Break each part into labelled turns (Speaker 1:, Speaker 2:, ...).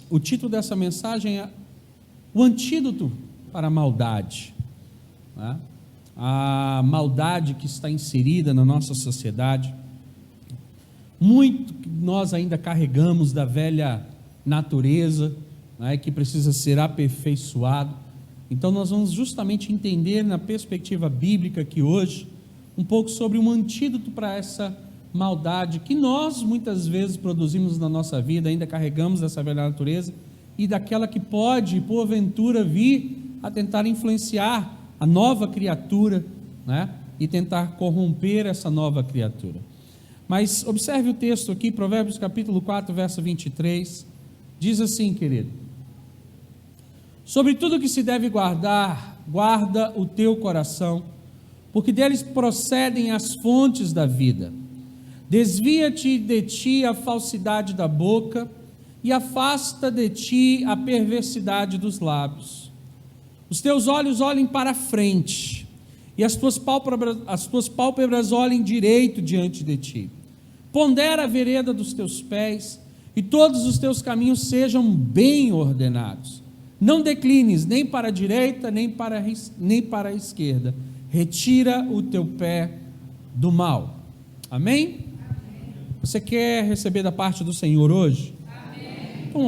Speaker 1: o título dessa mensagem é o antídoto para a maldade, né? A maldade que está inserida na nossa sociedade. Muito que nós ainda carregamos da velha natureza, né, que precisa ser aperfeiçoado. Então nós vamos justamente entender na perspectiva bíblica aqui hoje um pouco sobre um antídoto para essa maldade que nós muitas vezes produzimos na nossa vida, ainda carregamos dessa velha natureza e daquela que pode porventura vir a tentar influenciar a nova criatura, né, e tentar corromper essa nova criatura. Mas observe o texto aqui, Provérbios capítulo 4, verso 23, diz assim, querido: sobre tudo que se deve guardar, guarda o teu coração, porque deles procedem as fontes da vida. Desvia-te de ti a falsidade da boca, e afasta de ti a perversidade dos lábios. Os teus olhos olhem para a frente, e as tuas pálpebras olhem direito diante de ti. Pondera a vereda dos teus pés, e todos os teus caminhos sejam bem ordenados. Não declines nem para a direita, nem para a esquerda. Retira o teu pé do mal. Amém? Você quer receber da parte do Senhor hoje? Amém. Então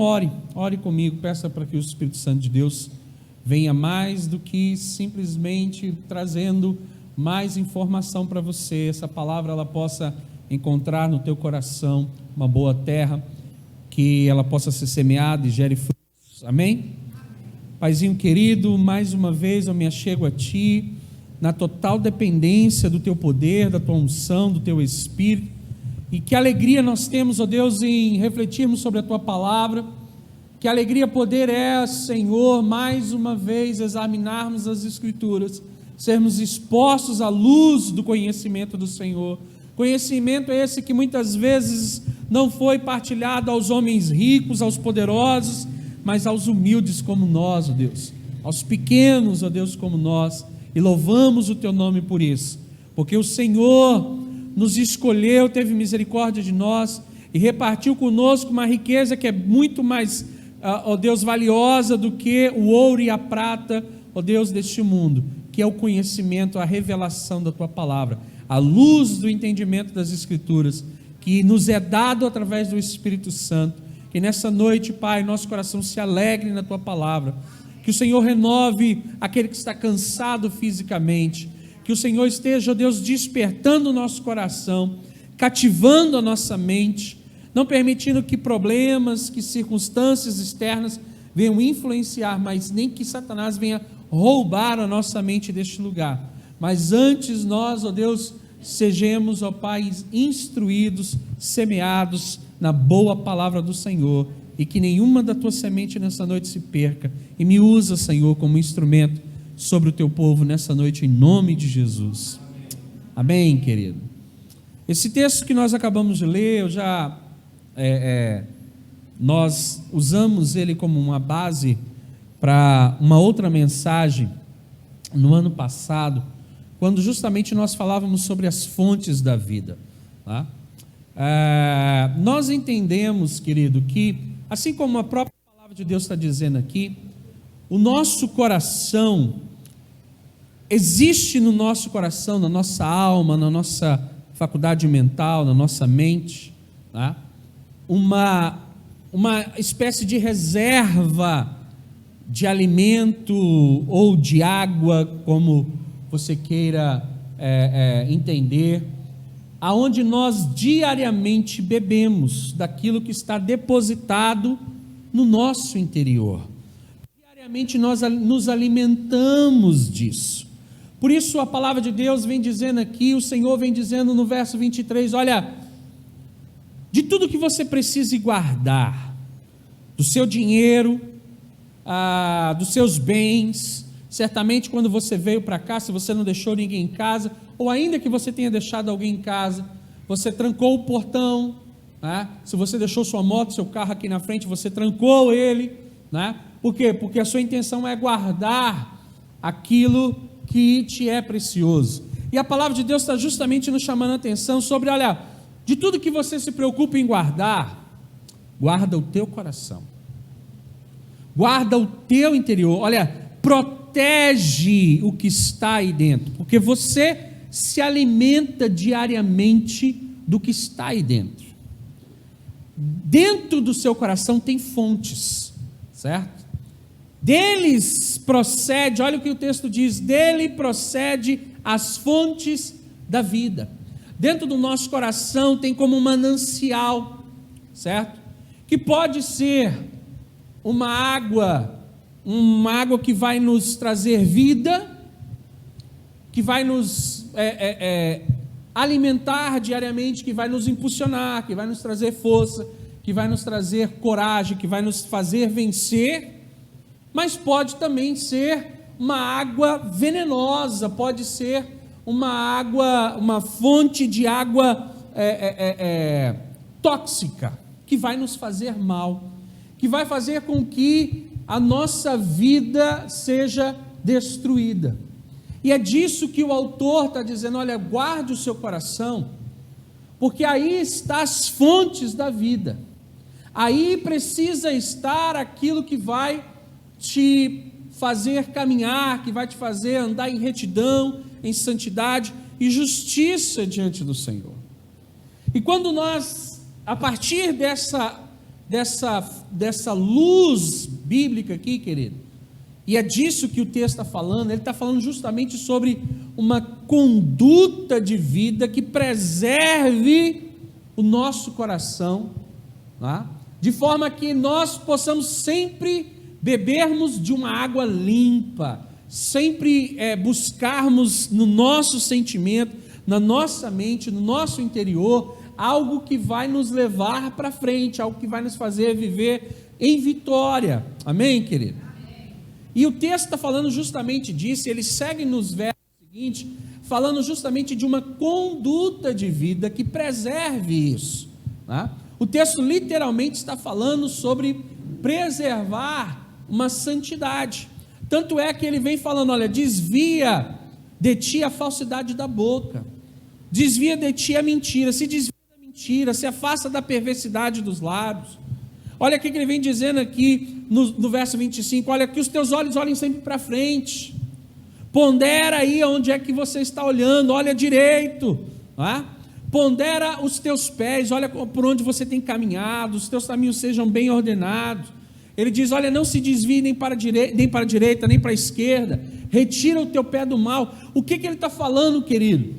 Speaker 1: ore comigo, peça para que o Espírito Santo de Deus venha mais do que simplesmente trazendo mais informação para você. Essa palavra ela possa encontrar no teu coração uma boa terra, que ela possa ser semeada e gere frutos. Amém? Paizinho querido, mais uma vez eu me achego a Ti, na total dependência do Teu poder, da Tua unção, do Teu Espírito, e que alegria nós temos, ó Deus, em refletirmos sobre a Tua palavra, que alegria poder é, Senhor, mais uma vez examinarmos as Escrituras, sermos expostos à luz do conhecimento do Senhor. Conhecimento esse que muitas vezes não foi partilhado aos homens ricos, aos poderosos, mas aos humildes como nós, ó Deus, aos pequenos, ó Deus, como nós, e louvamos o Teu nome por isso, porque o Senhor nos escolheu, teve misericórdia de nós, e repartiu conosco uma riqueza que é muito mais, ó Deus, valiosa do que o ouro e a prata, ó Deus, deste mundo, que é o conhecimento, a revelação da Tua palavra, a luz do entendimento das Escrituras, que nos é dado através do Espírito Santo. Que nessa noite, Pai, nosso coração se alegre na Tua palavra, que o Senhor renove aquele que está cansado fisicamente, que o Senhor esteja, ó Deus, despertando o nosso coração, cativando a nossa mente, não permitindo que problemas, que circunstâncias externas venham influenciar, mas nem que Satanás venha roubar a nossa mente deste lugar, mas antes nós, ó Deus, sejamos, ó Pai, instruídos, semeados na boa palavra do Senhor, e que nenhuma da Tua semente nessa noite se perca, e me usa, Senhor, como instrumento sobre o Teu povo nessa noite, em nome de Jesus. Amém, querido? Esse texto que nós acabamos de ler, nós usamos ele como uma base para uma outra mensagem no ano passado, quando justamente nós falávamos sobre as fontes da vida, tá? Nós entendemos, querido, que assim como a própria palavra de Deus está dizendo aqui, o nosso coração, existe no nosso coração, na nossa alma, na nossa faculdade mental, na nossa mente, tá? uma espécie de reserva de alimento ou de água, como você queira entender, aonde nós diariamente bebemos daquilo que está depositado no nosso interior. Diariamente nós nos alimentamos disso. Por isso a palavra de Deus vem dizendo aqui, o Senhor vem dizendo no verso 23, olha, de tudo que você precise guardar, do seu dinheiro, dos seus bens, certamente quando você veio para cá, se você não deixou ninguém em casa, ou ainda que você tenha deixado alguém em casa, você trancou o portão, né? Se você deixou sua moto, seu carro aqui na frente, você trancou ele, né? Por quê? Porque a sua intenção é guardar aquilo que te é precioso, e a palavra de Deus está justamente nos chamando a atenção sobre, olha, de tudo que você se preocupa em guardar, guarda o teu coração. guarda o teu interior, olha, protege o que está aí dentro, porque você se alimenta diariamente do que está aí dentro. Dentro do seu coração tem fontes, certo? Deles procede, olha o que o texto diz, dele procede as fontes da vida. Dentro do nosso coração tem como um manancial, certo? Que pode ser uma água que vai nos trazer vida, que vai nos alimentar diariamente, que vai nos impulsionar, que vai nos trazer força, que vai nos trazer coragem, que vai nos fazer vencer, mas pode também ser uma água venenosa, pode ser uma fonte de água tóxica, que vai nos fazer mal, que vai fazer com que a nossa vida seja destruída. E é disso que o autor está dizendo, olha, guarde o seu coração, porque aí estão as fontes da vida, aí precisa estar aquilo que vai te fazer caminhar, que vai te fazer andar em retidão, em santidade e justiça diante do Senhor. E quando nós, a partir dessa luz bíblica aqui, querido, e é disso que o texto está falando, ele está falando justamente sobre uma conduta de vida que preserve o nosso coração, tá? De forma que nós possamos sempre bebermos de uma água limpa, sempre buscarmos no nosso sentimento, na nossa mente, no nosso interior, algo que vai nos levar para frente, algo que vai nos fazer viver em vitória, amém, querido? E o texto está falando justamente disso, ele segue nos versos seguintes, falando justamente de uma conduta de vida que preserve isso, tá? O texto literalmente está falando sobre preservar uma santidade, tanto é que ele vem falando, olha, desvia de ti a falsidade da boca, desvia de ti a mentira, se desvia da mentira, se afasta da perversidade dos lábios. Olha o que ele vem dizendo aqui no verso 25, olha, que os teus olhos olhem sempre para frente, pondera aí onde é que você está olhando, olha direito, tá? Pondera os teus pés, olha por onde você tem caminhado, os teus caminhos sejam bem ordenados. Ele diz, olha, não se desvie nem para a direita, nem para a esquerda, retira o teu pé do mal. O que ele está falando, querido?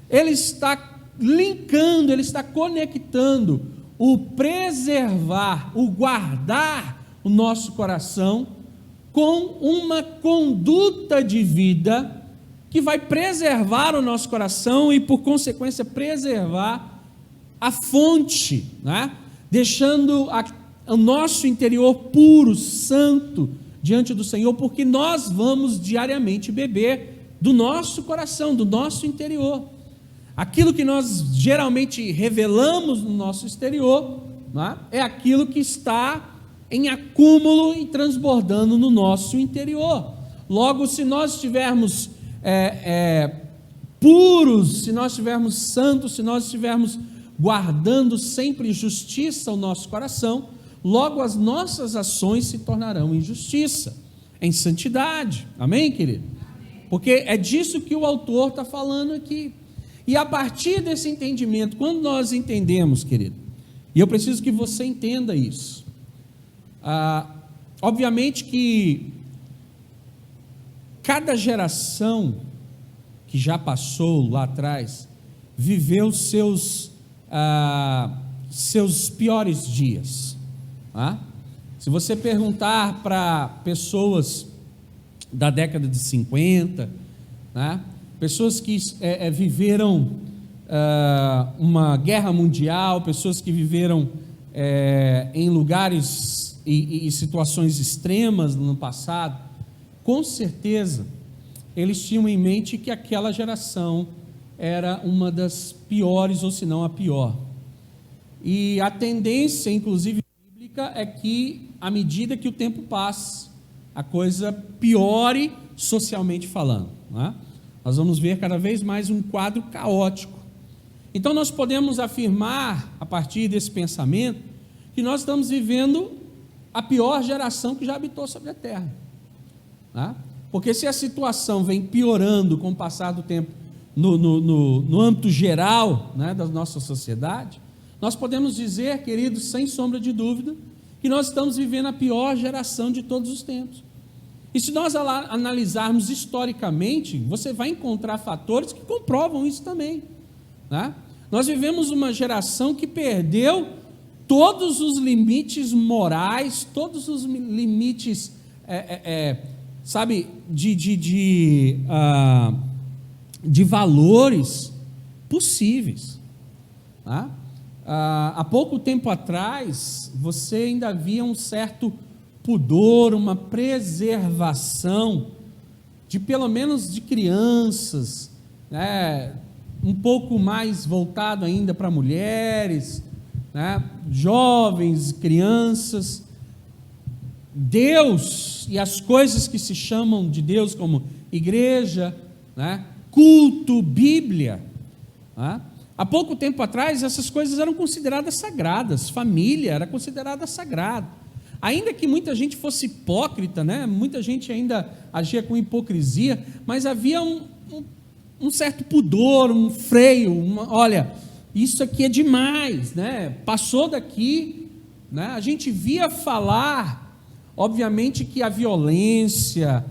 Speaker 1: Ele está linkando, ele está conectando o preservar, o guardar o nosso coração com uma conduta de vida que vai preservar o nosso coração e, por consequência, preservar a fonte, né? Deixando o nosso interior puro, santo, diante do Senhor, porque nós vamos diariamente beber do nosso coração, do nosso interior. Aquilo que nós geralmente revelamos no nosso exterior, né, é aquilo que está em acúmulo e transbordando no nosso interior. Logo, se nós estivermos puros, se nós estivermos santos, se nós estivermos guardando sempre justiça ao nosso coração, logo as nossas ações se tornarão em justiça, em santidade, amém, querido? Porque é disso que o autor está falando aqui. E a partir desse entendimento, quando nós entendemos, querido, e eu preciso que você entenda isso, obviamente que cada geração que já passou lá atrás, viveu seus piores dias, tá? Se você perguntar para pessoas da década de 50, né? Pessoas que viveram uma guerra mundial, pessoas que viveram em lugares e situações extremas no passado, com certeza eles tinham em mente que aquela geração era uma das piores, ou se não a pior. E a tendência, inclusive bíblica, é que à medida que o tempo passa, a coisa piore socialmente falando, né? Nós vamos ver cada vez mais um quadro caótico. Então nós podemos afirmar, a partir desse pensamento, que nós estamos vivendo a pior geração que já habitou sobre a terra, tá? Porque se a situação vem piorando com o passar do tempo no âmbito geral, né, da nossa sociedade, nós podemos dizer, queridos, sem sombra de dúvida, que nós estamos vivendo a pior geração de todos os tempos. E se nós analisarmos historicamente, você vai encontrar fatores que comprovam isso também, né? Nós vivemos uma geração que perdeu todos os limites morais, todos os limites, sabe, de valores possíveis, tá? Há pouco tempo atrás, você ainda via um certo pudor, uma preservação de pelo menos de crianças, né, um pouco mais voltado ainda para mulheres, né, jovens, crianças. Deus e as coisas que se chamam de Deus, como igreja, né, culto, Bíblia, né? Há pouco tempo atrás essas coisas eram consideradas sagradas, família era considerada sagrada, ainda que muita gente fosse hipócrita, né? Muita gente ainda agia com hipocrisia, mas havia um certo pudor, um freio, olha, isso aqui é demais, né? Passou daqui, né? A gente via falar, obviamente, que a violência,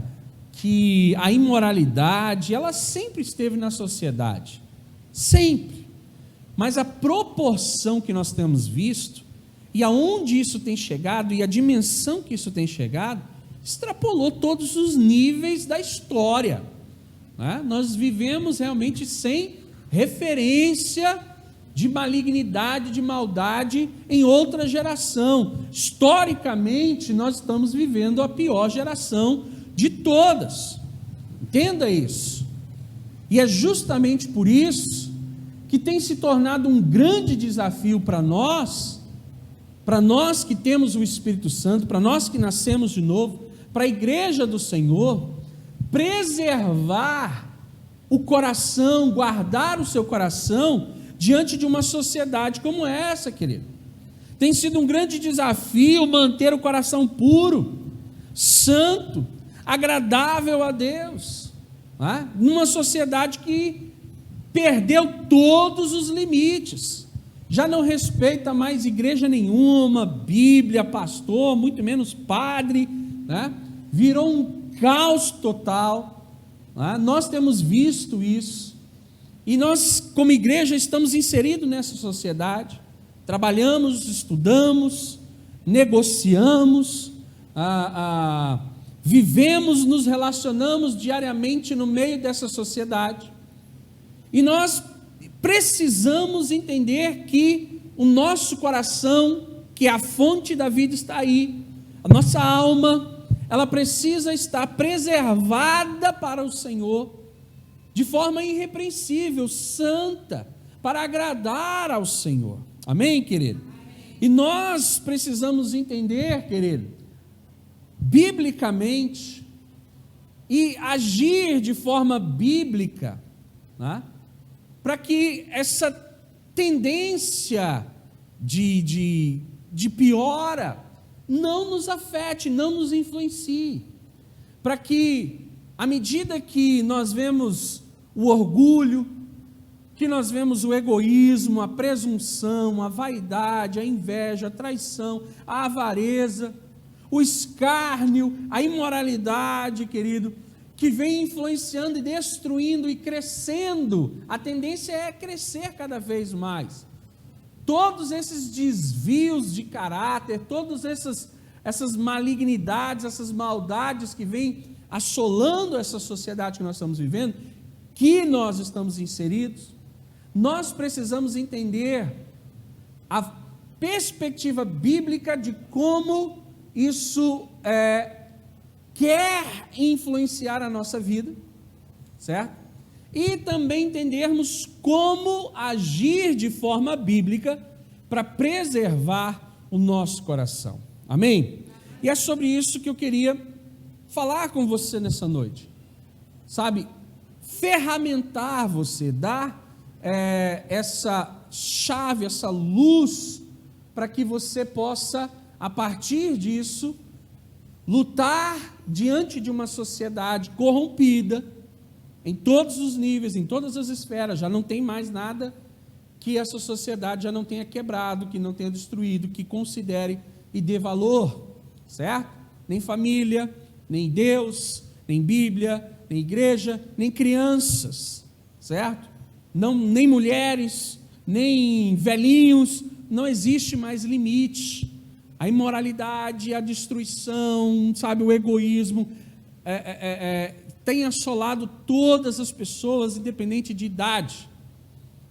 Speaker 1: que a imoralidade, ela sempre esteve na sociedade, sempre. Mas a proporção que nós temos visto, e aonde isso tem chegado, e a dimensão que isso tem chegado, extrapolou todos os níveis da história, né? Nós vivemos realmente sem referência de malignidade, de maldade em outra geração. Historicamente, nós estamos vivendo a pior geração de todas, entenda isso. E é justamente por isso que tem se tornado um grande desafio para nós que temos o Espírito Santo, para nós que nascemos de novo, para a igreja do Senhor, preservar o coração, guardar o seu coração diante de uma sociedade como essa, querido. Tem sido um grande desafio manter o coração puro, santo, agradável a Deus, né? Numa sociedade que perdeu todos os limites, já não respeita mais igreja nenhuma, Bíblia, pastor, muito menos padre, né? Virou um caos total, né? Nós temos visto isso, e nós como igreja estamos inseridos nessa sociedade, trabalhamos, estudamos, negociamos, vivemos, nos relacionamos diariamente no meio dessa sociedade. E nós precisamos entender que o nosso coração, que é a fonte da vida, está aí. A nossa alma, ela precisa estar preservada para o Senhor, de forma irrepreensível, santa, para agradar ao Senhor. Amém, querido? E nós precisamos entender, querido, biblicamente, e agir de forma bíblica, né? Para que essa tendência de piora não nos afete, não nos influencie, para que, à medida que nós vemos o orgulho, que nós vemos o egoísmo, a presunção, a vaidade, a inveja, a traição, a avareza, o escárnio, a imoralidade, querido, que vem influenciando e destruindo e crescendo, a tendência é crescer cada vez mais. Todos esses desvios de caráter, todas essas malignidades, essas maldades que vêm assolando essa sociedade que nós estamos vivendo, que nós estamos inseridos, nós precisamos entender a perspectiva bíblica de como isso quer influenciar a nossa vida, certo? E também entendermos como agir de forma bíblica para preservar o nosso coração. Amém? E é sobre isso que eu queria falar com você nessa noite. Sabe, ferramentar você, dar essa chave, essa luz, para que você possa a partir disso, lutar diante de uma sociedade corrompida, em todos os níveis, em todas as esferas. Já não tem mais nada que essa sociedade já não tenha quebrado, que não tenha destruído, que considere e dê valor, certo? Nem família, nem Deus, nem Bíblia, nem igreja, nem crianças, certo? Não, nem mulheres, nem velhinhos, não existe mais limite. A imoralidade, a destruição, sabe, o egoísmo, tem assolado todas as pessoas, independente de idade,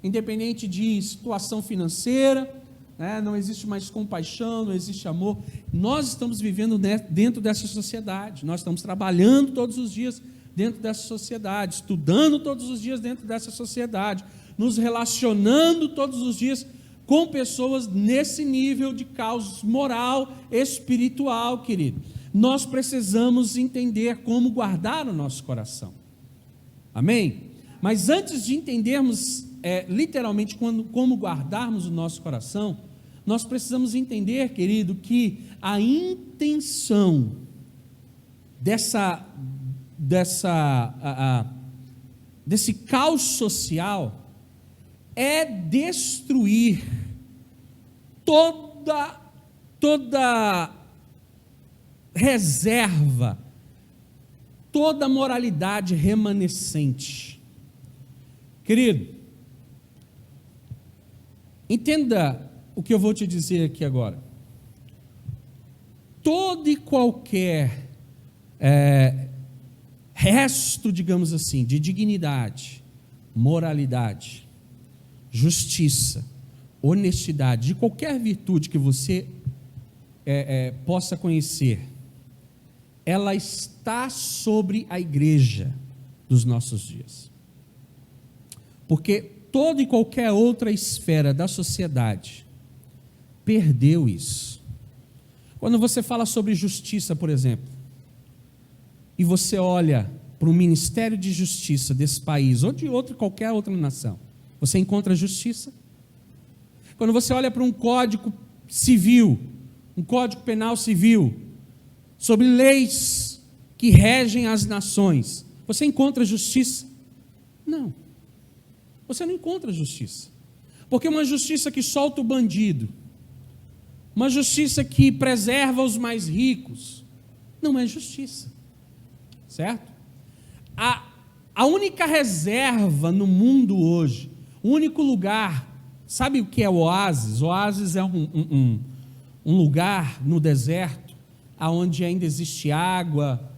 Speaker 1: independente de situação financeira, né? Não existe mais compaixão, não existe amor. Nós estamos vivendo dentro dessa sociedade, nós estamos trabalhando todos os dias dentro dessa sociedade, estudando todos os dias dentro dessa sociedade, nos relacionando todos os dias com pessoas nesse nível de caos moral, espiritual, querido. Nós precisamos entender como guardar o nosso coração. Amém? Mas antes de entendermos literalmente como guardarmos o nosso coração, nós precisamos entender, querido, que a intenção desse caos social é destruir toda reserva, toda moralidade remanescente. Querido, entenda o que eu vou te dizer aqui agora. Todo e qualquer resto, digamos assim, de dignidade, moralidade, justiça, honestidade, de qualquer virtude que você possa conhecer, ela está sobre a igreja dos nossos dias. Porque toda e qualquer outra esfera da sociedade perdeu isso. Quando você fala sobre justiça, por exemplo, e você olha para o Ministério de Justiça desse país, ou de qualquer outra nação, você encontra justiça? Quando você olha para um código civil, um código penal civil, sobre leis que regem as nações, você encontra justiça? Não. Você não encontra justiça. Porque uma justiça que solta o bandido, uma justiça que preserva os mais ricos, não é justiça. Certo? A única reserva no mundo hoje, o único lugar, sabe o que é o oásis? O oásis é um lugar no deserto, onde ainda existe água.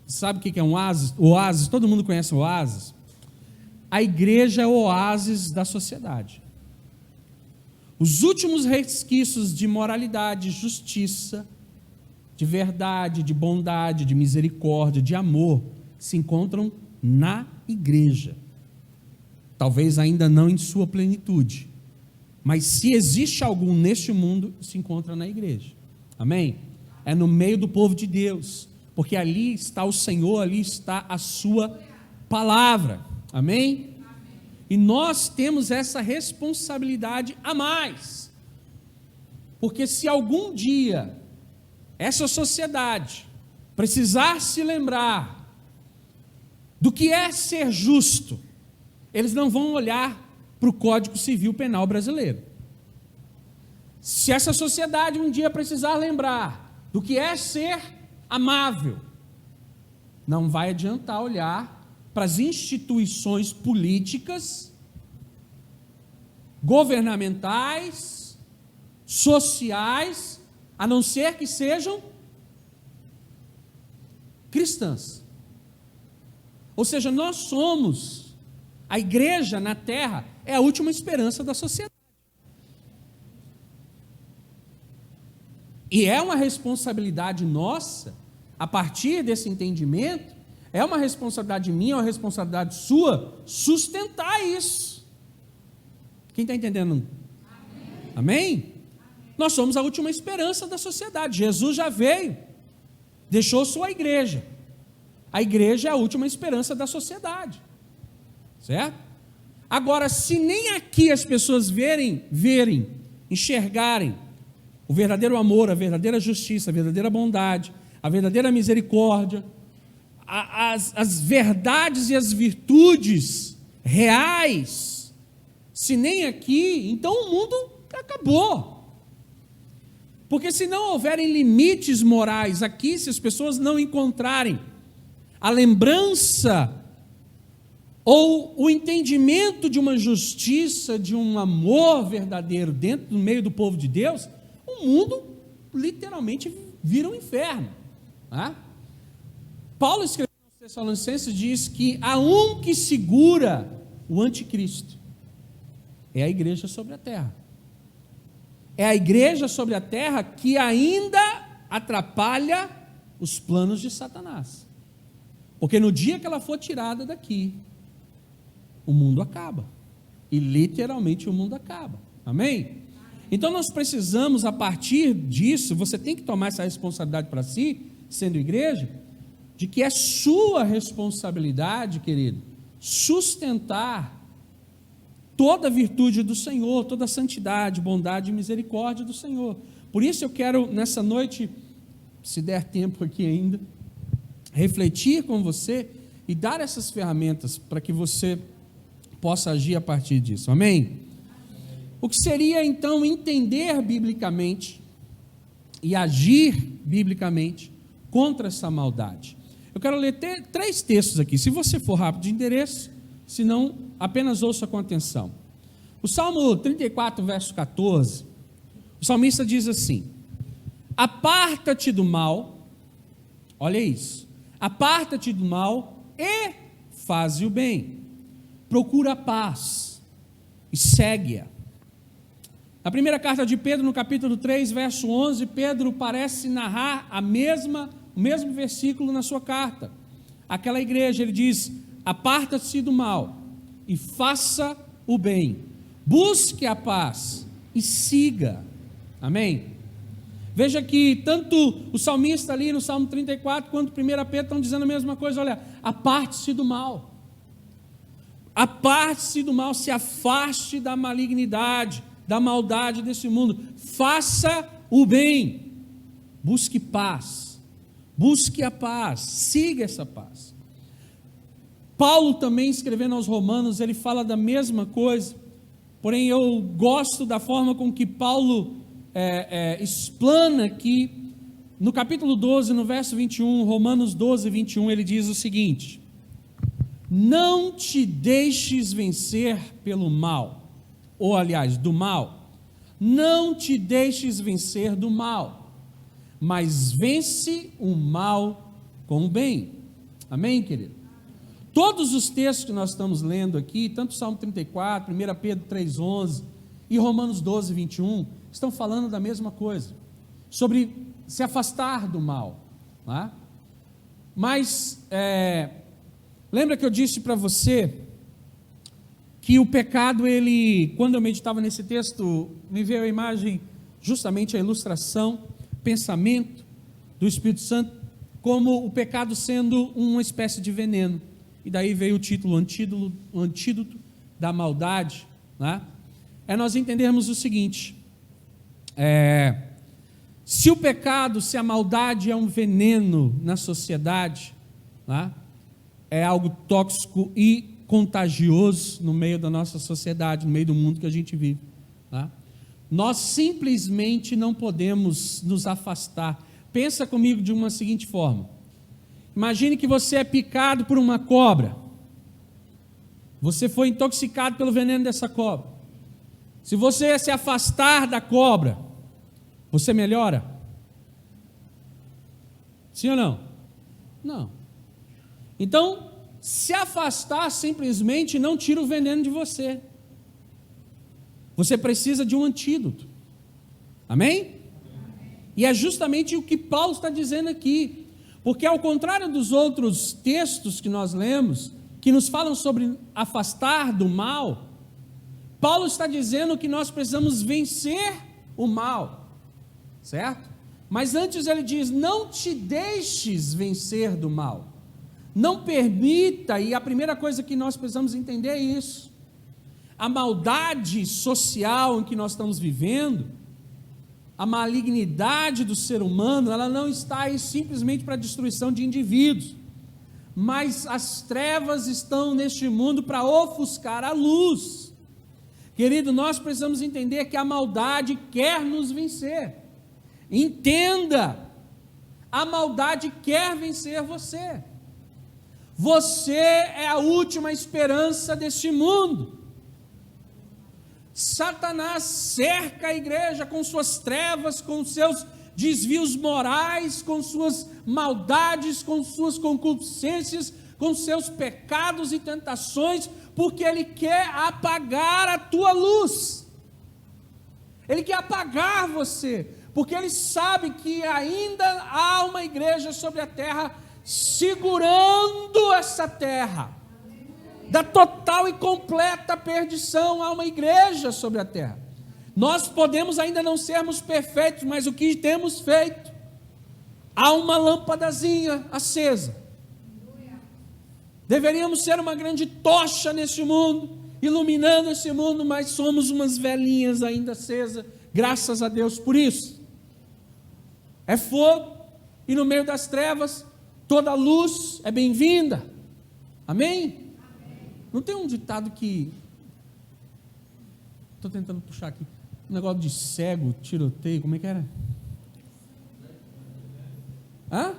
Speaker 1: Sabe o que é um oásis? O oásis, todo mundo conhece o oásis? A igreja é o oásis da sociedade. Os últimos resquícios de moralidade, justiça, de verdade, de bondade, de misericórdia, de amor, se encontram na igreja. Talvez ainda não em sua plenitude, mas se existe algum neste mundo, se encontra na igreja. Amém? É no meio do povo de Deus, porque ali está o Senhor, ali está a sua palavra. Amém? E nós temos essa responsabilidade a mais, porque se algum dia essa sociedade precisar se lembrar do que é ser justo, eles não vão olhar para o Código Civil Penal brasileiro. Se essa sociedade um dia precisar lembrar do que é ser amável, não vai adiantar olhar para as instituições políticas, governamentais, sociais, a não ser que sejam cristãs. Ou seja, nós somos, a igreja na terra é a última esperança da sociedade. E é uma responsabilidade nossa, a partir desse entendimento, é uma responsabilidade minha, é uma responsabilidade sua, sustentar isso. Quem está entendendo? Amém? Amém? Nós somos a última esperança da sociedade. Jesus já veio, deixou sua igreja. A igreja é a última esperança da sociedade. Certo? Agora, se nem aqui as pessoas verem, enxergarem O verdadeiro amor, a verdadeira justiça, a verdadeira bondade, a verdadeira misericórdia, as verdades e as virtudes reais, se nem aqui, então o mundo acabou. Porque se não houverem limites morais aqui, se as pessoas não encontrarem a lembrança ou o entendimento de uma justiça, de um amor verdadeiro dentro do meio do povo de Deus, o mundo literalmente vira um inferno. Tá? Paulo escreveu aos Tessalonicenses, diz que há um que segura o anticristo, é a igreja sobre a terra. É a igreja sobre a terra que ainda atrapalha os planos de Satanás. Porque no dia que ela for tirada daqui, o mundo acaba. E literalmente o mundo acaba. Amém? Então nós precisamos, a partir disso, você tem que tomar essa responsabilidade para si, sendo igreja, de que é sua responsabilidade, querido, sustentar toda a virtude do Senhor, toda a santidade, bondade e misericórdia do Senhor. Por isso eu quero, nessa noite, se der tempo aqui ainda, refletir com você e dar essas ferramentas para que você possa agir a partir disso. Amém? O que seria então entender biblicamente e agir biblicamente contra essa maldade? Eu quero ler 3 textos aqui. Se você for rápido de endereço, se não, apenas ouça com atenção. O Salmo 34, verso 14, o salmista diz assim: aparta-te do mal, olha isso, aparta-te do mal e faze o bem, procura a paz e segue-a. Na primeira carta de Pedro, no capítulo 3, verso 11, Pedro parece narrar o mesmo versículo na sua carta. Aquela igreja, ele diz: aparta-se do mal e faça o bem, busque a paz e siga. Amém? Veja que tanto o salmista ali no Salmo 34, quanto 1 Pedro estão dizendo a mesma coisa. Olha, aparte-se do mal, aparte-se do mal, se afaste da malignidade, da maldade desse mundo, faça o bem, busque paz, busque a paz, siga essa paz. Paulo também, escrevendo aos Romanos, ele fala da mesma coisa, porém eu gosto da forma com que Paulo explana aqui, no capítulo 12, no verso 21, Romanos 12, 21, ele diz o seguinte: não te deixes vencer pelo mal, ou aliás, do mal, não te deixes vencer do mal, mas vence o mal com o bem. Amém, querido? Todos os textos que nós estamos lendo aqui, tanto Salmo 34, 1 Pedro 3,11 e Romanos 12, 21, estão falando da mesma coisa, sobre se afastar do mal. Tá? Mas, lembra que eu disse para você que o pecado, quando eu meditava nesse texto, me veio a imagem, justamente a ilustração, pensamento do Espírito Santo, como o pecado sendo uma espécie de veneno. E daí veio o título, o antídoto da maldade. Né? É nós entendermos o seguinte: se o pecado, se a maldade é um veneno na sociedade, né? É algo tóxico e contagioso no meio da nossa sociedade, no meio do mundo que a gente vive. Tá? Nós simplesmente não podemos nos afastar. Pensa comigo de uma seguinte forma: imagine que você é picado por uma cobra, você foi intoxicado pelo veneno dessa cobra. Se você se afastar da cobra, você melhora? Sim ou não? Não. Então, se afastar simplesmente não tira o veneno de você. Você precisa de um antídoto. Amém? E é justamente o que Paulo está dizendo aqui. Porque ao contrário dos outros textos que nós lemos, que nos falam sobre afastar do mal, Paulo está dizendo que nós precisamos vencer o mal. Certo? Mas antes ele diz: não te deixes vencer do mal. Não permita, e a primeira coisa que nós precisamos entender é isso. A maldade social em que nós estamos vivendo, a malignidade do ser humano, ela não está aí simplesmente para a destruição de indivíduos, mas as trevas estão neste mundo para ofuscar a luz. Querido, nós precisamos entender que a maldade quer nos vencer. Entenda, a maldade quer vencer você. Você é a última esperança deste mundo. Satanás cerca a igreja com suas trevas, com seus desvios morais, com suas maldades, com suas concupiscências, com seus pecados e tentações, porque ele quer apagar a tua luz. Ele quer apagar você, porque ele sabe que ainda há uma igreja sobre a terra segurando essa terra da total e completa perdição. Há uma igreja sobre a terra. Nós podemos ainda não sermos perfeitos, mas o que temos feito? Há uma lâmpadazinha acesa. Deveríamos ser uma grande tocha neste mundo, iluminando esse mundo, mas somos umas velhinhas ainda acesas, graças a Deus por isso. É fogo, e no meio das trevas, toda luz é bem-vinda. Amém? Não tem um ditado que... Estou tentando puxar aqui. Um negócio de cego, tiroteio, como é que era? Hã?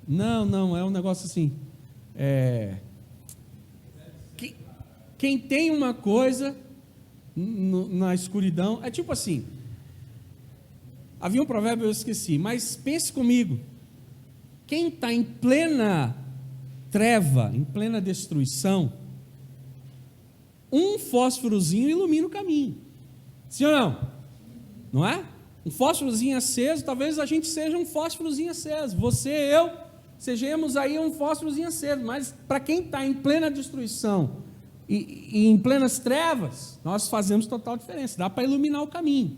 Speaker 1: Não, é um negócio assim. Quem tem uma coisa na escuridão, é tipo assim. Havia um provérbio, eu esqueci, mas pense comigo. Quem está em plena treva, em plena destruição, um fósforozinho ilumina o caminho. Sim ou não? Não é? Um fósforozinho aceso, talvez a gente seja um fósforozinho aceso. Você e eu, sejamos aí um fósforozinho aceso. Mas para quem está em plena destruição e em plenas trevas, nós fazemos total diferença. Dá para iluminar o caminho.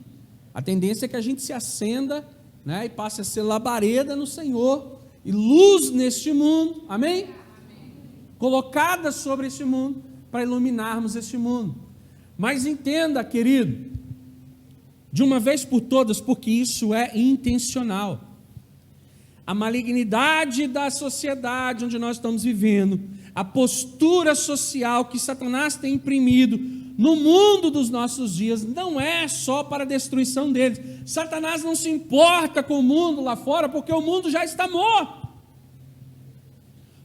Speaker 1: A tendência é que a gente se acenda, né, e passe a ser labareda no Senhor e luz neste mundo. Amém? Colocada sobre este mundo, para iluminarmos este mundo. Mas entenda, querido, de uma vez por todas, porque isso é intencional. A malignidade da sociedade onde nós estamos vivendo, a postura social que Satanás tem imprimido no mundo dos nossos dias, não é só para a destruição deles. Satanás não se importa com o mundo lá fora, porque o mundo já está morto.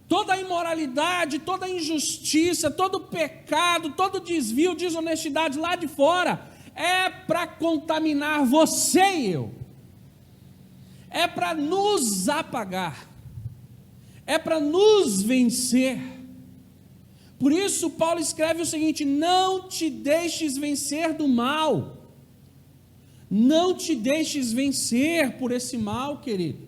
Speaker 1: Toda a imoralidade, toda a injustiça, todo o pecado, todo o desvio, desonestidade lá de fora, é para contaminar você e eu, é para nos apagar, é para nos vencer. Por isso Paulo escreve o seguinte: não te deixes vencer do mal, não te deixes vencer por esse mal, querido.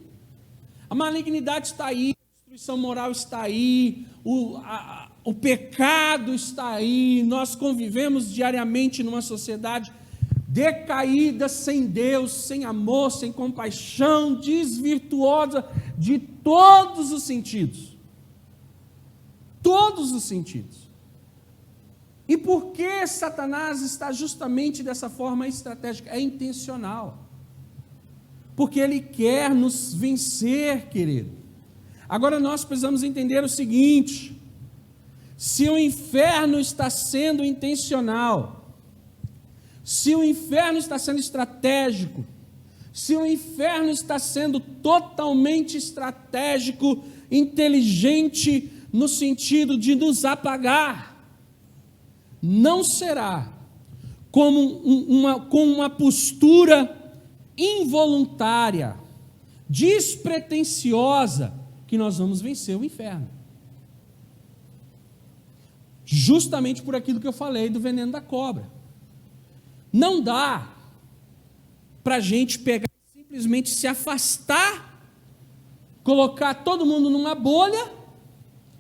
Speaker 1: A malignidade está aí, a destruição moral está aí, o pecado está aí, nós convivemos diariamente numa sociedade decaída, sem Deus, sem amor, sem compaixão, desvirtuosa de todos os sentidos. Todos os sentidos. E por que Satanás está justamente dessa forma estratégica? É intencional. Porque ele quer nos vencer, querido. Agora nós precisamos entender o seguinte: se o inferno está sendo intencional, se o inferno está sendo estratégico, se o inferno está sendo totalmente estratégico, inteligente, no sentido de nos apagar, não será com uma postura involuntária, despretensiosa, que nós vamos vencer o inferno. Justamente por aquilo que eu falei do veneno da cobra. Não dá para a gente pegar e simplesmente se afastar, colocar todo mundo numa bolha.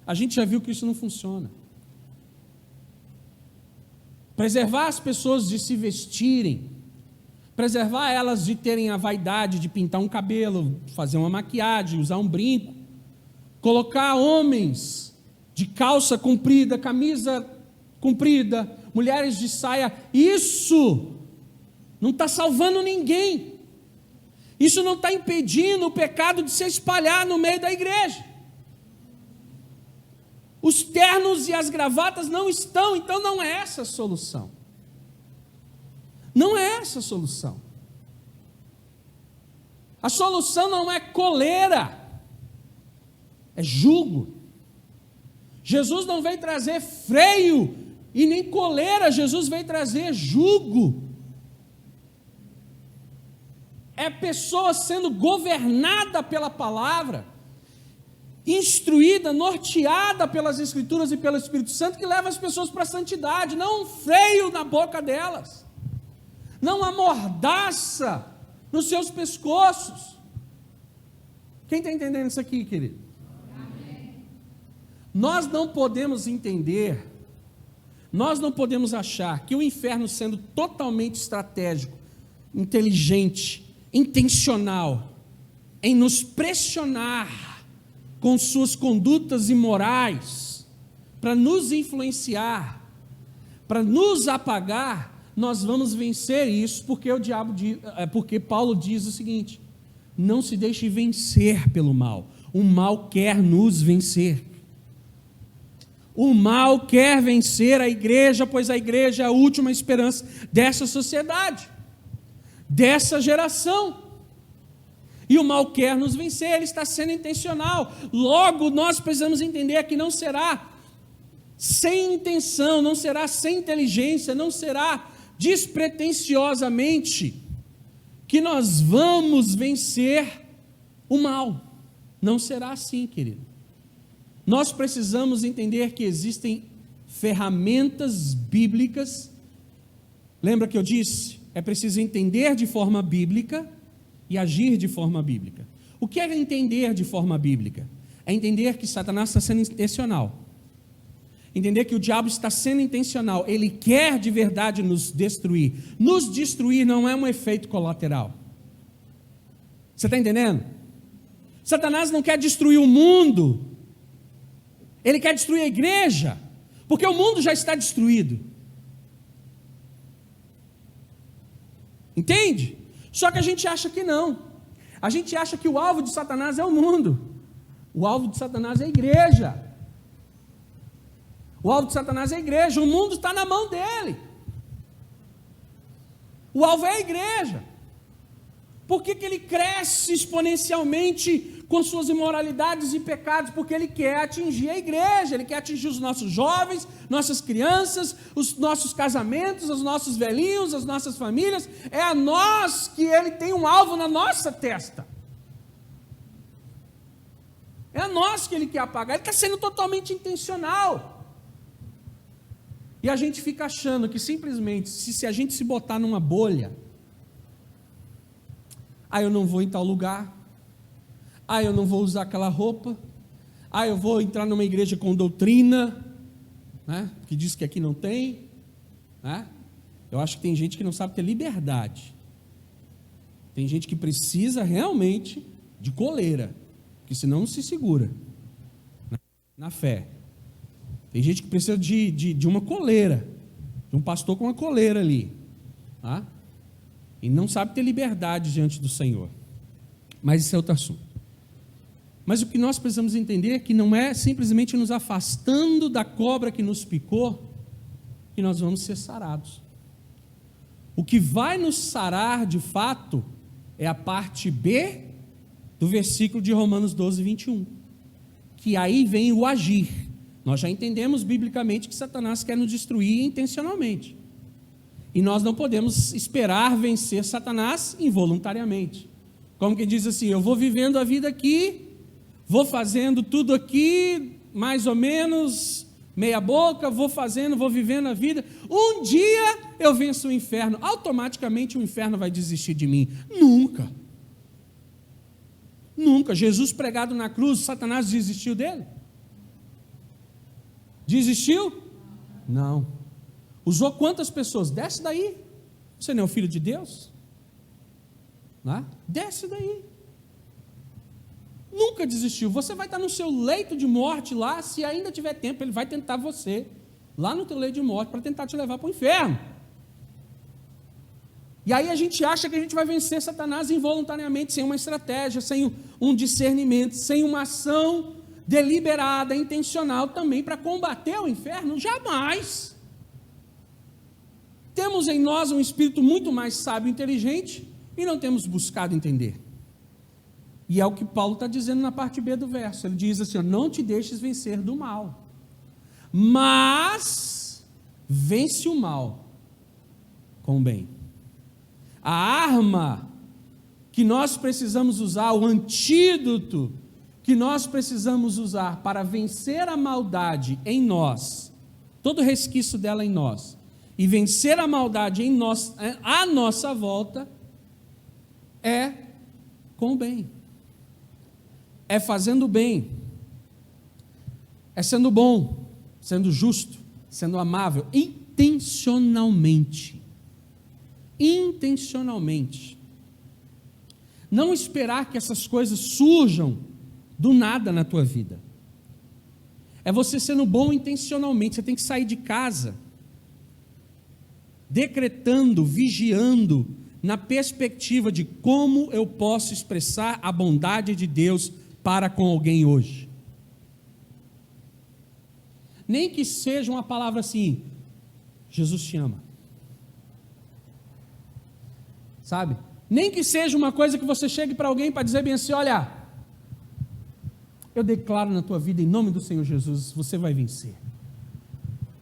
Speaker 1: A gente já viu que isso não funciona. Preservar as pessoas de se vestirem, preservar elas de terem a vaidade de pintar um cabelo, fazer uma maquiagem, usar um brinco, colocar homens de calça comprida, camisa comprida, mulheres de saia, isso não está salvando ninguém. Isso não está impedindo o pecado de se espalhar no meio da igreja. Os ternos e as gravatas não estão, então não é essa a solução. Não é essa a solução. A solução não é coleira, é jugo. Jesus não veio trazer freio e nem coleira, Jesus veio trazer jugo. É pessoa sendo governada pela palavra, instruída, norteada pelas Escrituras e pelo Espírito Santo, que leva as pessoas para a santidade, não um freio na boca delas, não uma mordaça nos seus pescoços. Quem está entendendo isso aqui, querido? Amém. Nós não podemos entender, nós não podemos achar que o inferno, sendo totalmente estratégico, inteligente, intencional, em nos pressionar com suas condutas imorais, para nos influenciar, para nos apagar, nós vamos vencer isso, porque Paulo diz o seguinte: não se deixe vencer pelo mal, o mal quer nos vencer. O mal quer vencer a igreja, pois a igreja é a última esperança dessa sociedade, dessa geração. E o mal quer nos vencer, ele está sendo intencional. Logo, nós precisamos entender que não será sem intenção, não será sem inteligência, não será despretensiosamente que nós vamos vencer o mal. Não será assim, querido. Nós precisamos entender que existem ferramentas bíblicas. Lembra que eu disse? É preciso entender de forma bíblica e agir de forma bíblica. O que é entender de forma bíblica? É entender que Satanás está sendo intencional. Entender que o diabo está sendo intencional. Ele quer de verdade nos destruir. Nos destruir não é um efeito colateral. Você está entendendo? Satanás não quer destruir o mundo. Ele quer destruir a igreja. Porque o mundo já está destruído. Entende? Só que a gente acha que não. A gente acha que o alvo de Satanás é o mundo. O alvo de Satanás é a igreja. O alvo de Satanás é a igreja. O mundo está na mão dele. O alvo é a igreja. Por que ele cresce exponencialmente com suas imoralidades e pecados? Porque ele quer atingir a igreja, ele quer atingir os nossos jovens, nossas crianças, os nossos casamentos, os nossos velhinhos, as nossas famílias. É a nós que ele tem um alvo na nossa testa. É a nós que ele quer apagar. Ele está sendo totalmente intencional. E a gente fica achando que simplesmente, se a gente se botar numa bolha, eu não vou em tal lugar, eu não vou usar aquela roupa, eu vou entrar numa igreja com doutrina, né, que diz que aqui não tem, né? Eu acho que tem gente que não sabe ter liberdade, tem gente que precisa realmente de coleira, que senão não se segura na fé. Tem gente que precisa de uma coleira, de um pastor com uma coleira ali, tá? E não sabe ter liberdade diante do Senhor. Mas isso é outro assunto. Mas o que nós precisamos entender é que não é simplesmente nos afastando da cobra que nos picou que nós vamos ser sarados. O que vai nos sarar de fato é a parte B do versículo de Romanos 12, 21. Que aí vem o agir. Nós já entendemos biblicamente que Satanás quer nos destruir intencionalmente. E nós não podemos esperar vencer Satanás involuntariamente. Como que diz assim, eu vou vivendo a vida aqui, vou fazendo tudo aqui, mais ou menos, meia boca, vou vivendo a vida. Um dia eu venço o inferno, automaticamente o inferno vai desistir de mim. Nunca. Nunca. Jesus pregado na cruz, Satanás desistiu dele? Desistiu? Não. Usou quantas pessoas? Desce daí. Você não é o filho de Deus? Não? Desce daí. Nunca desistiu. Você vai estar no seu leito de morte lá, se ainda tiver tempo, ele vai tentar você, lá no teu leito de morte, para tentar te levar para o inferno. E aí a gente acha que a gente vai vencer Satanás involuntariamente, sem uma estratégia, sem um discernimento, sem uma ação deliberada, intencional também para combater o inferno. Jamais! Temos em nós um espírito muito mais sábio e inteligente e não temos buscado entender. E é o que Paulo está dizendo na parte B do verso. Ele diz assim, ó, não te deixes vencer do mal, mas vence o mal com o bem. A arma que nós precisamos usar, o antídoto que nós precisamos usar para vencer a maldade em nós, todo resquício dela em nós, e vencer a maldade em nós, à nossa volta, é com o bem, é fazendo o bem, é sendo bom, sendo justo, sendo amável, intencionalmente. Não esperar que essas coisas surjam do nada na tua vida. É você sendo bom intencionalmente. Você tem que sair de casa decretando, vigiando, na perspectiva de como eu posso expressar a bondade de Deus para com alguém hoje. Nem que seja uma palavra assim, Jesus te ama. Sabe? Nem que seja uma coisa que você chegue para alguém para dizer bem assim, olha, eu declaro na tua vida em nome do Senhor Jesus, você vai vencer.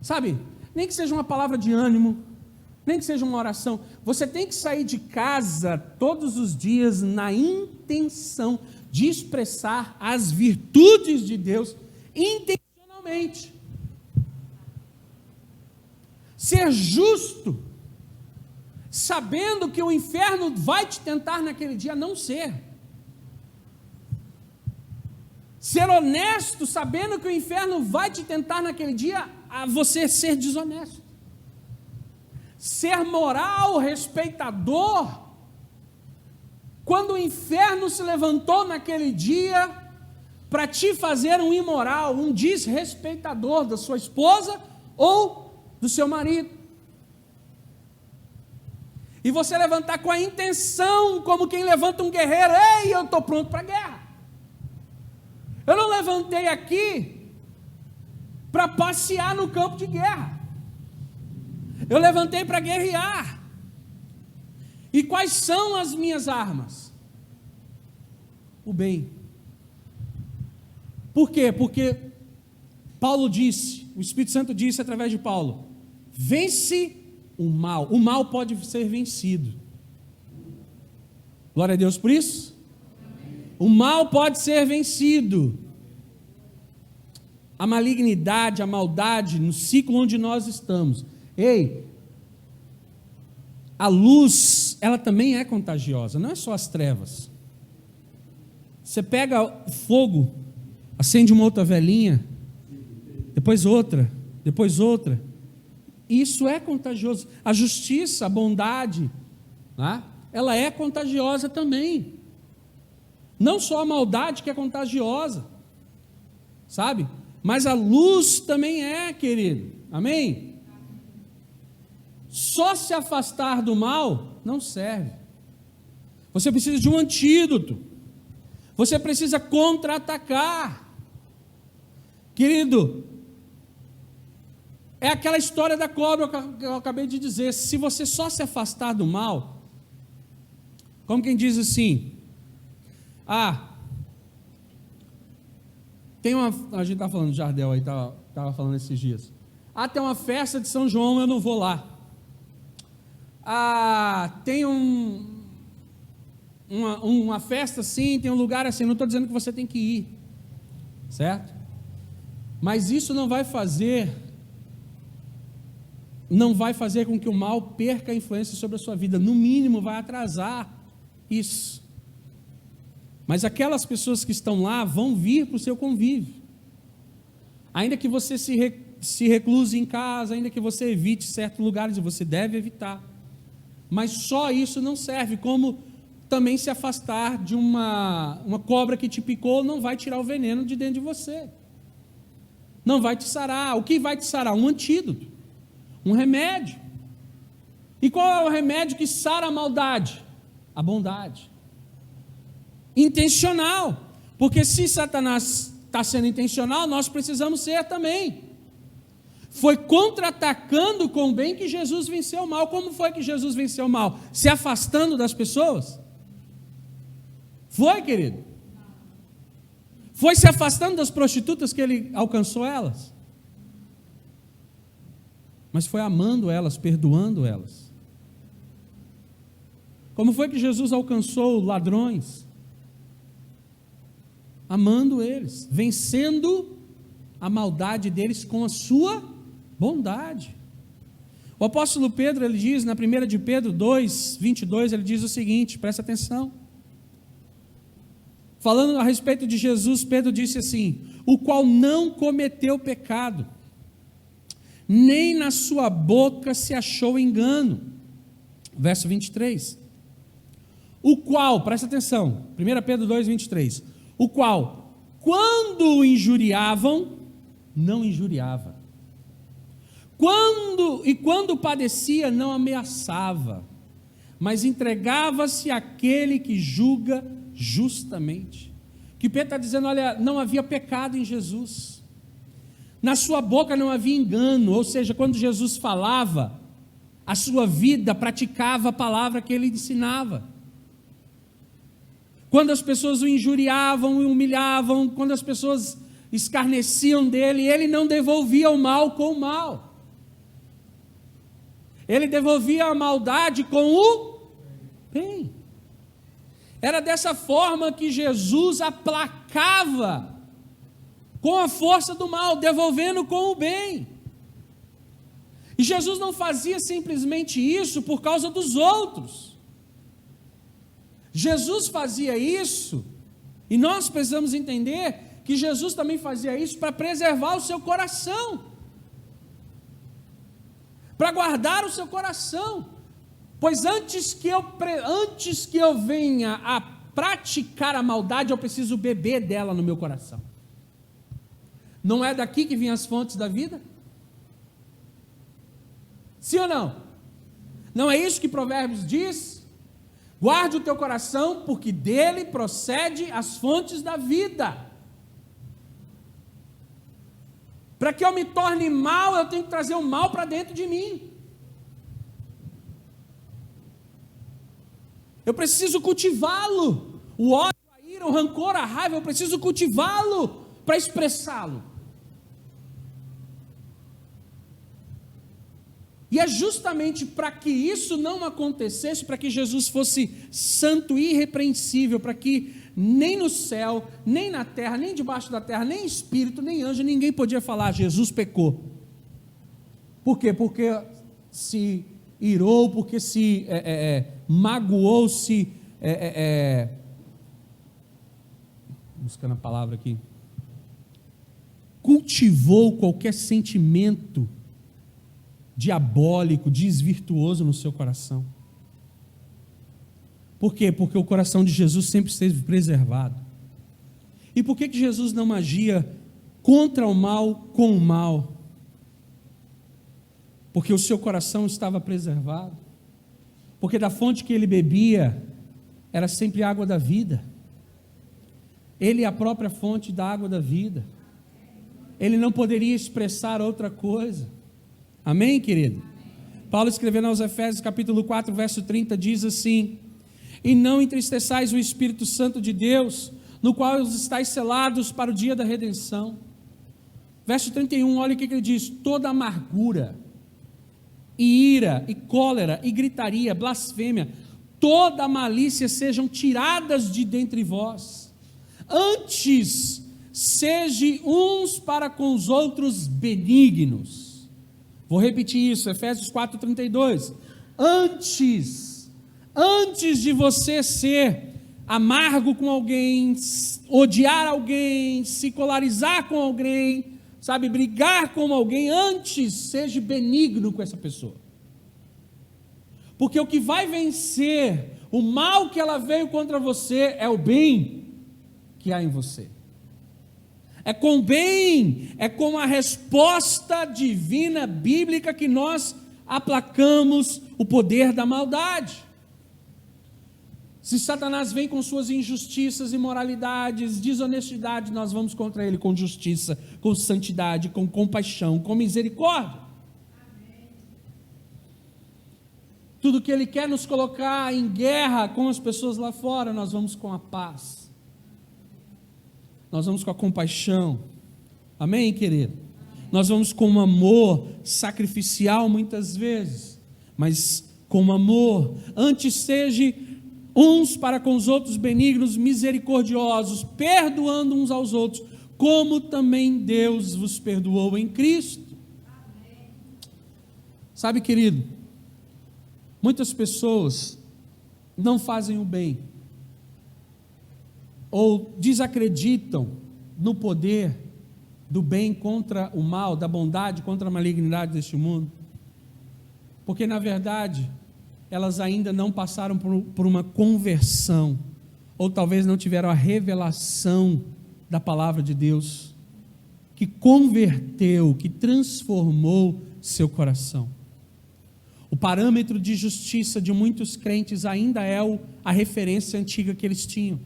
Speaker 1: Sabe? Nem que seja uma palavra de ânimo, nem que seja uma oração, você tem que sair de casa todos os dias na intenção de expressar as virtudes de Deus intencionalmente. Ser justo, sabendo que o inferno vai te tentar naquele dia não ser. Ser honesto, sabendo que o inferno vai te tentar naquele dia a você ser desonesto. Ser moral, respeitador, quando o inferno se levantou naquele dia para te fazer um imoral, um desrespeitador da sua esposa ou do seu marido. E você levantar com a intenção, como quem levanta um guerreiro, ei, eu estou pronto para a guerra. Eu não levantei aqui para passear no campo de guerra. Eu levantei para guerrear. E quais são as minhas armas? O bem. Por quê? Porque Paulo disse, o Espírito Santo disse através de Paulo, vence o mal pode ser vencido. Glória a Deus por isso. O mal pode ser vencido. A malignidade, a maldade, no ciclo onde nós estamos. Ei, a luz, ela também é contagiosa, não é só as trevas. Você pega fogo, acende uma outra velinha, depois outra, isso é contagioso. A justiça, a bondade, né? Ela é contagiosa também. Não só a maldade que é contagiosa, sabe? Mas a luz também é, querido. Amém? Só se afastar do mal não serve. Você precisa de um antídoto. Você precisa contra-atacar. Querido, é aquela história da cobra que eu acabei de dizer. Se você só se afastar do mal, como quem diz assim, tem uma, a gente está falando de Jardel aí, estava falando esses dias. Tem uma festa de São João, eu não vou lá. Tem uma festa assim, tem um lugar assim, não estou dizendo que você tem que ir, certo? Mas isso não vai fazer com que o mal perca a influência sobre a sua vida, no mínimo vai atrasar isso. Mas aquelas pessoas que estão lá vão vir para o seu convívio, ainda que você se recluse em casa, ainda que você evite certos lugares, e você deve evitar, mas só isso não serve, como também se afastar de uma cobra que te picou, não vai tirar o veneno de dentro de você, não vai te sarar. O que vai te sarar? Um antídoto, um remédio. E qual é o remédio que sara a maldade? A bondade. Intencional. Porque se Satanás está sendo intencional, nós precisamos ser também. Foi contra-atacando com o bem que Jesus venceu o mal. Como foi que Jesus venceu o mal? Se afastando das pessoas? Foi, querido? Foi se afastando das prostitutas que ele alcançou elas? Mas foi amando elas, perdoando elas. Como foi que Jesus alcançou ladrões? Amando eles, vencendo a maldade deles com a sua bondade. O apóstolo Pedro, ele diz, na 1 de Pedro 2, 22, ele diz o seguinte, presta atenção. Falando a respeito de Jesus, Pedro disse assim, o qual não cometeu pecado, nem na sua boca se achou engano. Verso 23. O qual, presta atenção, 1 Pedro 2, 23. O qual, quando o injuriavam, não injuriava. Quando padecia, não ameaçava, mas entregava-se àquele que julga justamente. Que Pedro está dizendo, olha, não havia pecado em Jesus. Na sua boca não havia engano, ou seja, quando Jesus falava, a sua vida praticava a palavra que ele ensinava. Quando as pessoas o injuriavam e humilhavam, quando as pessoas escarneciam dele, ele não devolvia o mal com o mal. Ele devolvia a maldade com o bem. Era dessa forma que Jesus aplacava com a força do mal, devolvendo com o bem. E Jesus não fazia simplesmente isso por causa dos outros. Jesus fazia isso, e nós precisamos entender que Jesus também fazia isso para preservar o seu coração, para guardar o seu coração, pois antes que eu venha a praticar a maldade, eu preciso beber dela no meu coração. Não é daqui que vêm as fontes da vida? Sim ou não? Não é isso que Provérbios diz? Guarde o teu coração, porque dele procede as fontes da vida. Para que eu me torne mal, eu tenho que trazer o mal para dentro de mim. Eu preciso cultivá-lo. O ódio, a ira, o rancor, a raiva, eu preciso cultivá-lo para expressá-lo. E é justamente para que isso não acontecesse, para que Jesus fosse santo e irrepreensível, para que nem no céu, nem na terra, nem debaixo da terra, nem espírito, nem anjo, ninguém podia falar, Jesus pecou. Por quê? Porque se irou, porque se magoou, se... buscando a palavra aqui. Cultivou qualquer sentimento diabólico, desvirtuoso no seu coração. Por quê? Porque o coração de Jesus sempre esteve preservado. E por que Jesus não agia contra o mal com o mal? Porque o seu coração estava preservado. Porque da fonte que ele bebia era sempre água da vida. Ele é a própria fonte da água da vida. Ele não poderia expressar outra coisa. Amém, querido? Amém. Paulo escrevendo aos Efésios capítulo 4, verso 30, diz assim: e não entristeçais o Espírito Santo de Deus, no qual estáis selados para o dia da redenção. Verso 31, olha o que ele diz: toda amargura, e ira, e cólera, e gritaria, blasfêmia, toda malícia sejam tiradas de dentre vós. Antes, sede uns para com os outros benignos. Vou repetir isso, Efésios 4:32. Antes de você ser amargo com alguém, odiar alguém, se colarizar com alguém, sabe, brigar com alguém, antes seja benigno com essa pessoa. Porque o que vai vencer o mal que ela veio contra você é o bem que há em você. É com bem, é com a resposta divina, bíblica, que nós aplacamos o poder da maldade. Se Satanás vem com suas injustiças, imoralidades, desonestidade, nós vamos contra ele com justiça, com santidade, com compaixão, com misericórdia. Tudo que ele quer nos colocar em guerra com as pessoas lá fora, nós vamos com a paz. Nós vamos com a compaixão. Amém, querido? Nós vamos com um amor sacrificial muitas vezes, mas com amor. Antes seja uns para com os outros benignos, misericordiosos, perdoando uns aos outros, como também Deus vos perdoou em Cristo. Amém. Sabe, querido, muitas pessoas não fazem o bem, ou desacreditam no poder do bem contra o mal, da bondade contra a malignidade deste mundo, porque na verdade elas ainda não passaram por uma conversão, ou talvez não tiveram a revelação da palavra de Deus, que converteu, que transformou seu coração. O parâmetro de justiça de muitos crentes ainda é a referência antiga que eles tinham,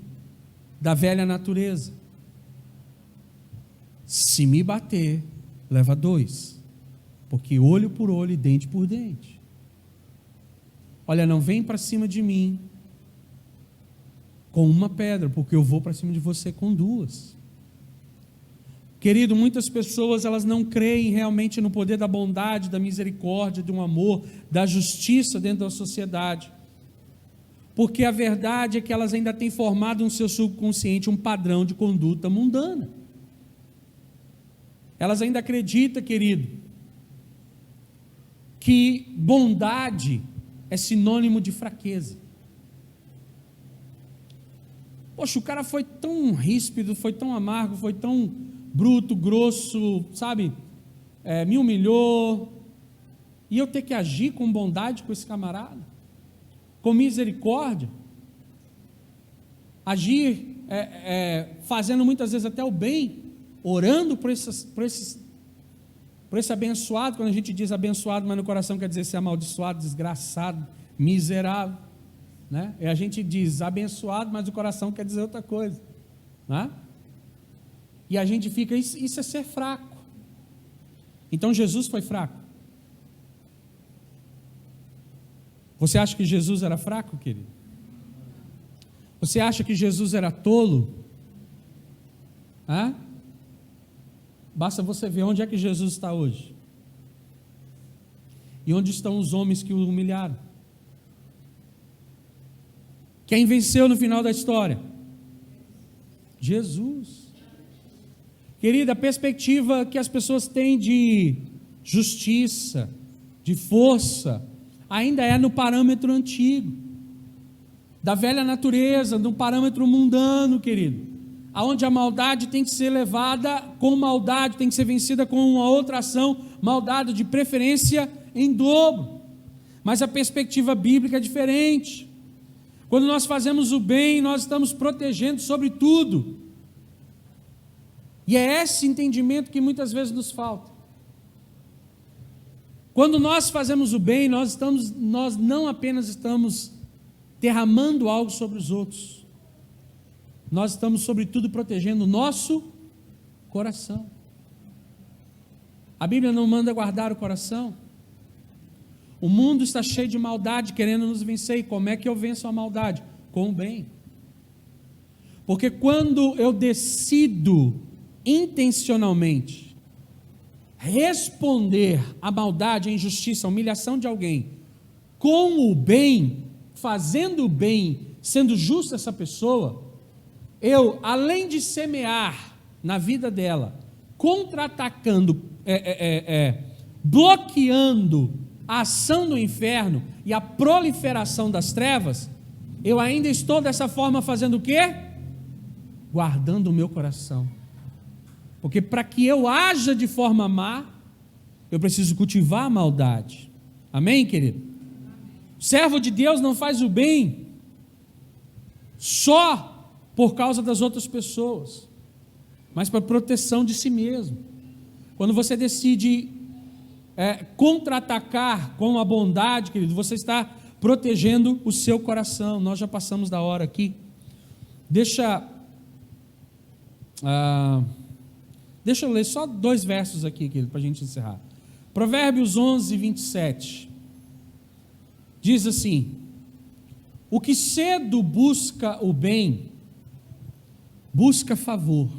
Speaker 1: da velha natureza. Se me bater, leva 2, porque olho por olho e dente por dente. Olha, não vem para cima de mim com uma pedra, porque eu vou para cima de você com 2. Querido, muitas pessoas elas não creem realmente no poder da bondade, da misericórdia, do amor, da justiça dentro da sociedade, porque a verdade é que elas ainda têm formado no seu subconsciente um padrão de conduta mundana. Elas ainda acreditam, querido, que bondade é sinônimo de fraqueza. Poxa, o cara foi tão ríspido, foi tão amargo, foi tão bruto, grosso, sabe? Me humilhou. E eu ter que agir com bondade com esse camarada? Com misericórdia? Agir fazendo muitas vezes até o bem, orando por esse abençoado. Quando a gente diz abençoado, mas no coração quer dizer ser amaldiçoado, desgraçado, miserável, né? E a gente diz abençoado, mas o coração quer dizer outra coisa, né? E a gente fica, isso é ser fraco. Então Jesus foi fraco. Você acha que Jesus era fraco, querido? Você acha que Jesus era tolo? Basta você ver onde é que Jesus está hoje. E onde estão os homens que o humilharam? Quem venceu no final da história? Jesus. Querida, a perspectiva que as pessoas têm de justiça, de força, ainda é no parâmetro antigo, da velha natureza, no parâmetro mundano, querido, aonde a maldade tem que ser levada com maldade, tem que ser vencida com uma outra ação, maldade de preferência em dobro. Mas a perspectiva bíblica é diferente. Quando nós fazemos o bem, nós estamos protegendo sobre tudo. E é esse entendimento que muitas vezes nos falta. Quando nós fazemos o bem, nós não apenas estamos derramando algo sobre os outros, nós estamos sobretudo protegendo o nosso coração. A Bíblia não manda guardar o coração. O mundo está cheio de maldade querendo nos vencer. E como é que eu venço a maldade? Com o bem. Porque quando eu decido intencionalmente responder à maldade, à injustiça, à humilhação de alguém com o bem, fazendo o bem, sendo justo essa pessoa, eu, além de semear na vida dela, contra-atacando, bloqueando a ação do inferno e a proliferação das trevas, eu ainda estou dessa forma fazendo o quê? Guardando o meu coração. Porque para que eu haja de forma má, eu preciso cultivar a maldade. Amém, querido? O servo de Deus não faz o bem só por causa das outras pessoas, mas para proteção de si mesmo. Quando você decide contra-atacar com a bondade, querido, você está protegendo o seu coração. Nós já passamos da hora aqui. Deixa eu ler só 2 versos aqui, querido, para a gente encerrar. Provérbios 11, 27. Diz assim: o que cedo busca o bem, busca favor.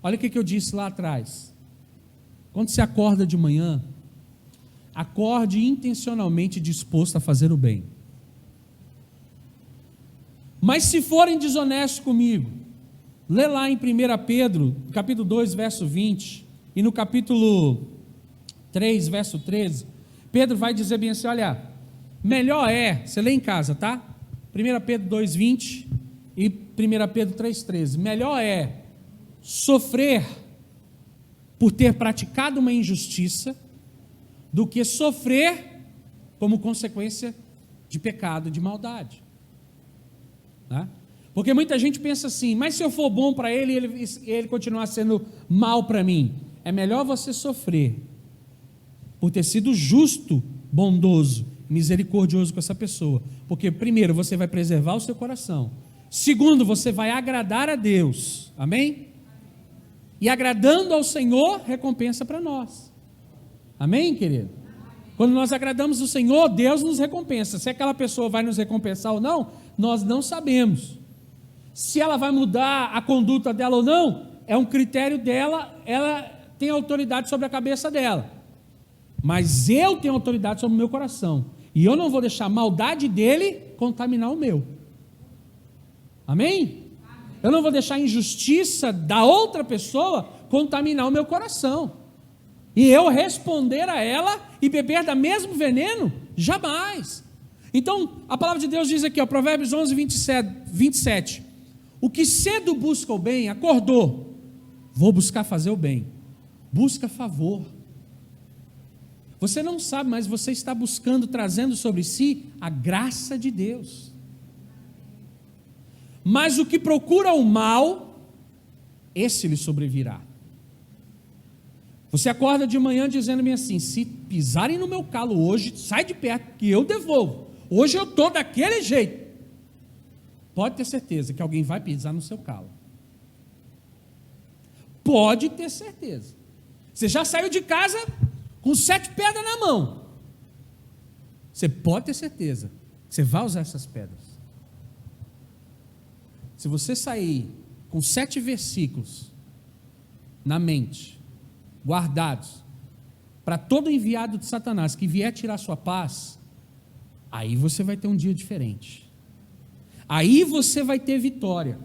Speaker 1: Olha o que eu disse lá atrás. Quando você acorda de manhã, acorde intencionalmente disposto a fazer o bem. Mas se forem desonestos comigo, lê lá em 1 Pedro, capítulo 2, verso 20, e no capítulo 3, verso 13, Pedro vai dizer bem assim, olha, melhor você lê em casa, tá? 1 Pedro 2, 20 e 1 Pedro 3, 13, melhor sofrer por ter praticado uma injustiça, do que sofrer como consequência de pecado, de maldade. Tá? Porque muita gente pensa assim, mas se eu for bom para ele, ele continuar sendo mal para mim. É melhor você sofrer por ter sido justo, bondoso, misericordioso com essa pessoa. Porque primeiro, você vai preservar o seu coração. Segundo, você vai agradar a Deus. Amém? E agradando ao Senhor, recompensa para nós. Amém, querido? Quando nós agradamos o Senhor, Deus nos recompensa. Se aquela pessoa vai nos recompensar ou não, nós não sabemos. Se ela vai mudar a conduta dela ou não, é um critério dela, ela tem autoridade sobre a cabeça dela. Mas eu tenho autoridade sobre o meu coração. E eu não vou deixar a maldade dele contaminar o meu. Amém? Eu não vou deixar a injustiça da outra pessoa contaminar o meu coração. E eu responder a ela e beber da mesmo veneno? Jamais. Então, a palavra de Deus diz aqui, Provérbios 11, 27. O que cedo busca o bem, acordou. Vou buscar fazer o bem. Busca favor. Você não sabe, mas você está buscando, trazendo sobre si a graça de Deus. Mas o que procura o mal, esse lhe sobrevirá. Você acorda de manhã dizendo-me assim, se pisarem no meu calo hoje, sai de perto que eu devolvo. Hoje eu estou daquele jeito. Pode ter certeza que alguém vai pisar no seu calo. Pode ter certeza. Você já saiu de casa com 7 pedras na mão. Você pode ter certeza que você vai usar essas pedras. Se você sair com 7 versículos na mente, guardados, para todo enviado de Satanás que vier tirar sua paz, aí você vai ter um dia diferente. Aí você vai ter vitória.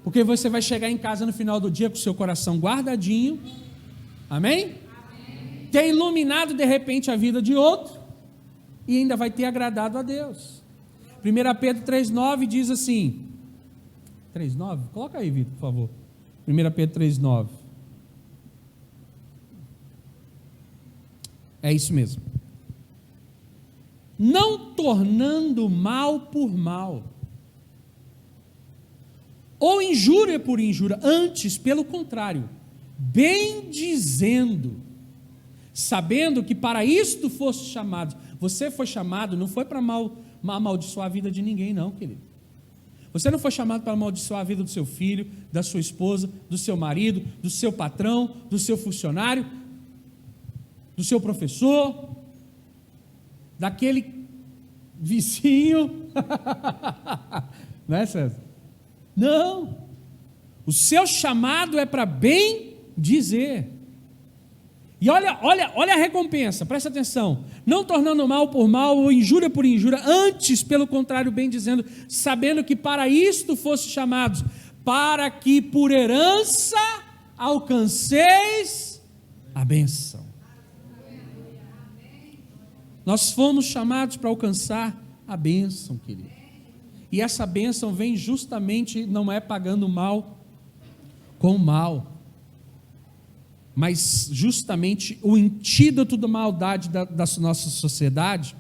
Speaker 1: Porque você vai chegar em casa no final do dia com o seu coração guardadinho. Amém? Amém. Ter iluminado de repente a vida de outro e ainda vai ter agradado a Deus. 1 Pedro 3,9 diz assim, 3,9? Coloca aí, Vitor, por favor. 1 Pedro 3,9. É isso mesmo. Não tornando mal por mal, ou injúria por injúria, antes, pelo contrário, bem dizendo, sabendo que para isto foste chamado. Você foi chamado, não foi para amaldiçoar a vida de ninguém, não, querido. Você não foi chamado para amaldiçoar a vida do seu filho, da sua esposa, do seu marido, do seu patrão, do seu funcionário, do seu professor, daquele vizinho. Não é, César? Não. O seu chamado é para bem dizer. E olha a recompensa, presta atenção. Não tornando mal por mal ou injúria por injúria, antes, pelo contrário, bem dizendo, sabendo que para isto foste chamados, para que por herança alcanceis a bênção. Nós fomos chamados para alcançar a bênção, querido. E essa bênção vem justamente, não é pagando mal com mal, mas justamente o antídoto da maldade da nossa sociedade,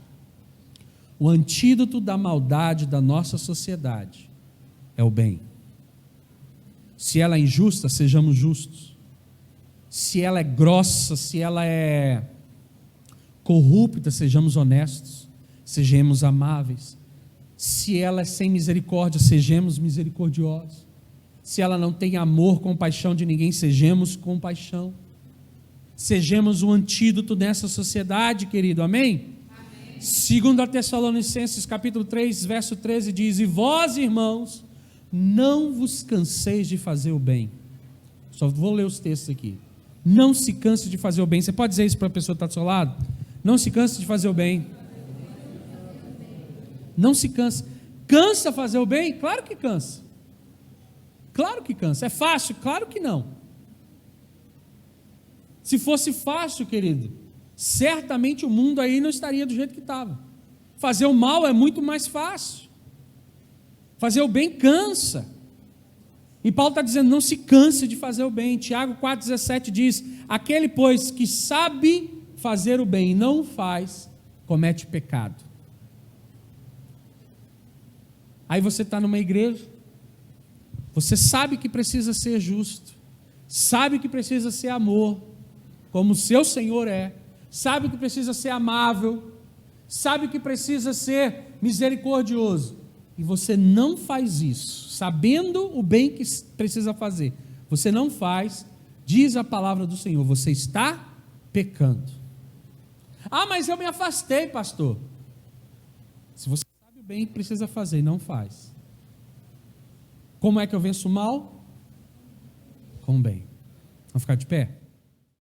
Speaker 1: o antídoto da maldade da nossa sociedade é o bem. Se ela é injusta, sejamos justos. Se ela é grossa, se ela é corrupta, sejamos honestos, sejamos amáveis. Se ela é sem misericórdia, sejamos misericordiosos. Se ela não tem amor, compaixão de ninguém, sejamos compaixão. Sejamos o antídoto nessa sociedade, querido, amém? Amém. 2 Tessalonicenses capítulo 3, verso 13 diz: e vós, irmãos, não vos canseis de fazer o bem. Só vou ler os textos aqui. Não se canse de fazer o bem. Você pode dizer isso para a pessoa que está do seu lado? Não se canse de fazer o bem. Não se canse. Cansa fazer o bem? Claro que cansa. Claro que cansa. É fácil? Claro que não. Se fosse fácil, querido, certamente o mundo aí não estaria do jeito que estava. Fazer o mal é muito mais fácil. Fazer o bem cansa. E Paulo está dizendo, não se canse de fazer o bem. Tiago 4,17 diz: aquele, pois, que sabe fazer o bem e não o faz, comete pecado. Aí você está numa igreja, você sabe que precisa ser justo, sabe que precisa ser amor, como o seu Senhor é, sabe que precisa ser amável, sabe que precisa ser misericordioso, e você não faz isso, sabendo o bem que precisa fazer, você não faz, diz a palavra do Senhor, você está pecando. Ah, mas eu me afastei, pastor. Se você sabe o bem que precisa fazer e não faz, como é que eu venço o mal? Com o bem. Vamos ficar de pé?